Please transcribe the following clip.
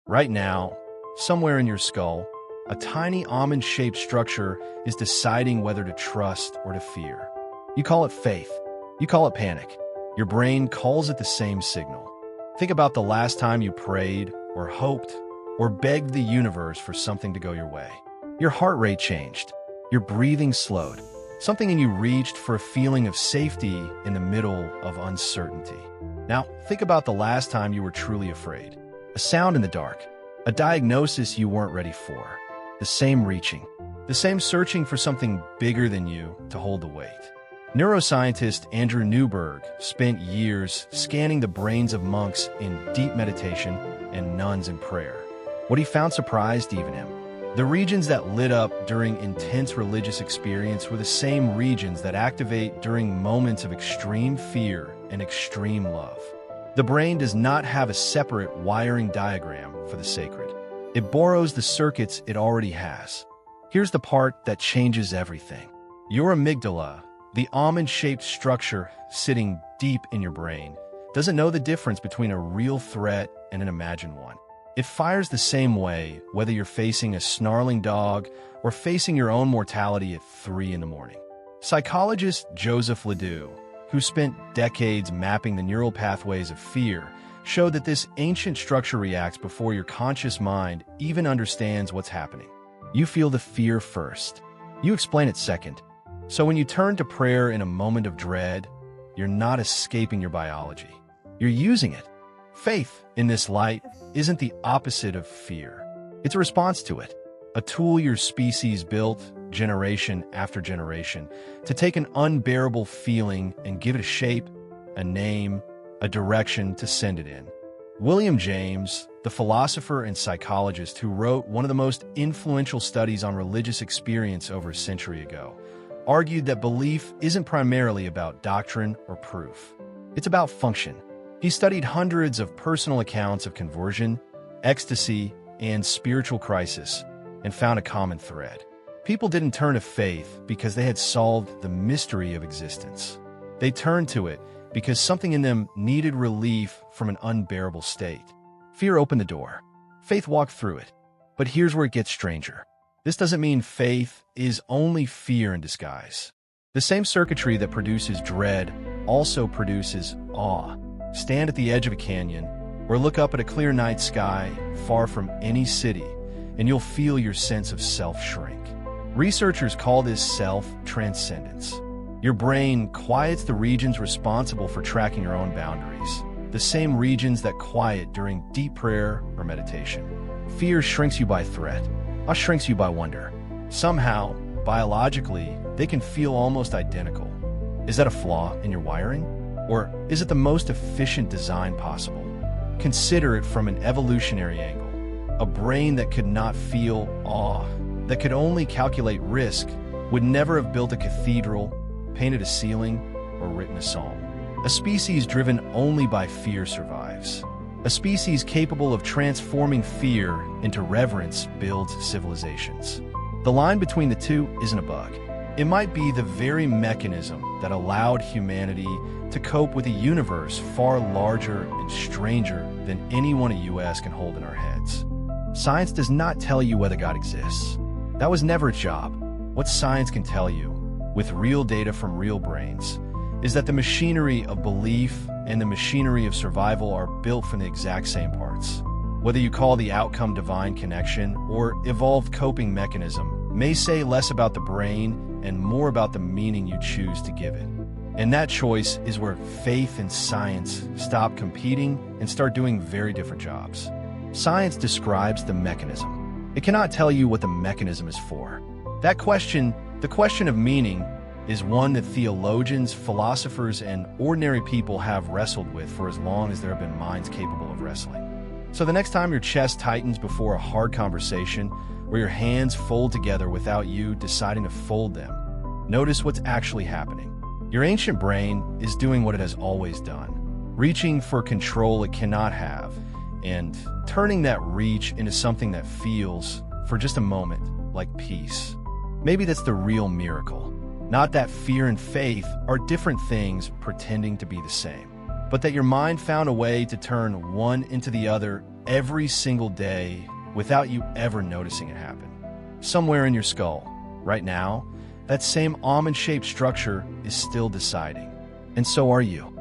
Right now, somewhere in your skull, a tiny almond-shaped structure is deciding whether to trust or to fear. You call it faith. You call it panic. Your brain calls it the same signal. Think about the last time you prayed or hoped or begged the universe for something to go your way. Your heart rate changed. Your breathing slowed. Something in you reached for a feeling of safety in the middle of uncertainty. Now, think about the last time you were truly afraid. A sound in the dark. A diagnosis you weren't ready for. The same reaching. The same searching for something bigger than you to hold the weight. Neuroscientist Andrew Newberg spent years scanning the brains of monks in deep meditation and nuns in prayer. What he found surprised even him. The regions that lit up during intense religious experience were the same regions that activate during moments of extreme fear and extreme love. The brain does not have a separate wiring diagram for the sacred. It borrows the circuits it already has. Here's the part that changes everything. Your amygdala, the almond-shaped structure sitting deep in your brain, doesn't know the difference between a real threat and an imagined one. It fires the same way whether you're facing a snarling dog or facing your own mortality at 3 in the morning. Psychologist Joseph LeDoux, who spent decades mapping the neural pathways of fear, showed that this ancient structure reacts before your conscious mind even understands what's happening. You feel the fear first. You explain it second. So when you turn to prayer in a moment of dread, you're not escaping your biology. You're using it. Faith, in this light, isn't the opposite of fear. It's a response to it. A tool your species built, generation after generation, to take an unbearable feeling and give it a shape, a name, a direction to send it in. William James, the philosopher and psychologist who wrote one of the most influential studies on religious experience over a century ago, argued that belief isn't primarily about doctrine or proof. It's about function. He studied hundreds of personal accounts of conversion, ecstasy, and spiritual crisis, and found a common thread. People didn't turn to faith because they had solved the mystery of existence. They turned to it because something in them needed relief from an unbearable state. Fear opened the door. Faith walked through it. But here's where it gets stranger. This doesn't mean faith is only fear in disguise. The same circuitry that produces dread also produces awe. Stand at the edge of a canyon or look up at a clear night sky far from any city, and you'll feel your sense of self shrink. Researchers call this self-transcendence. Your brain quiets the regions responsible for tracking your own boundaries, the same regions that quiet during deep prayer or meditation. Fear shrinks you by threat. Awe shrinks you by wonder. Somehow, biologically, they can feel almost identical. Is that a flaw in your wiring? Or is it the most efficient design possible? Consider it from an evolutionary angle. A brain that could not feel awe, that could only calculate risk, would never have built a cathedral, painted a ceiling, or written a psalm. A species driven only by fear survives. A species capable of transforming fear into reverence builds civilizations. The line between the two isn't a bug. It might be the very mechanism that allowed humanity to cope with a universe far larger and stranger than anyone a U.S. can hold in our heads. Science does not tell you whether God exists. That was never its job. What science can tell you, with real data from real brains, is that the machinery of belief and the machinery of survival are built from the exact same parts. Whether you call the outcome divine connection or evolved coping mechanism may say less about the brain and more about the meaning you choose to give it. And that choice is where faith and science stop competing and start doing very different jobs. Science describes the mechanism. It cannot tell you what the mechanism is for. That question, the question of meaning, is one that theologians, philosophers, and ordinary people have wrestled with for as long as there have been minds capable of wrestling. So the next time your chest tightens before a hard conversation, where your hands fold together without you deciding to fold them, notice what's actually happening. Your ancient brain is doing what it has always done, reaching for control it cannot have, and turning that reach into something that feels, for just a moment, like peace. Maybe that's the real miracle. Not that fear and faith are different things pretending to be the same, but that your mind found a way to turn one into the other every single day without you ever noticing it happen. Somewhere in your skull, right now, that same almond-shaped structure is still deciding. And so are you.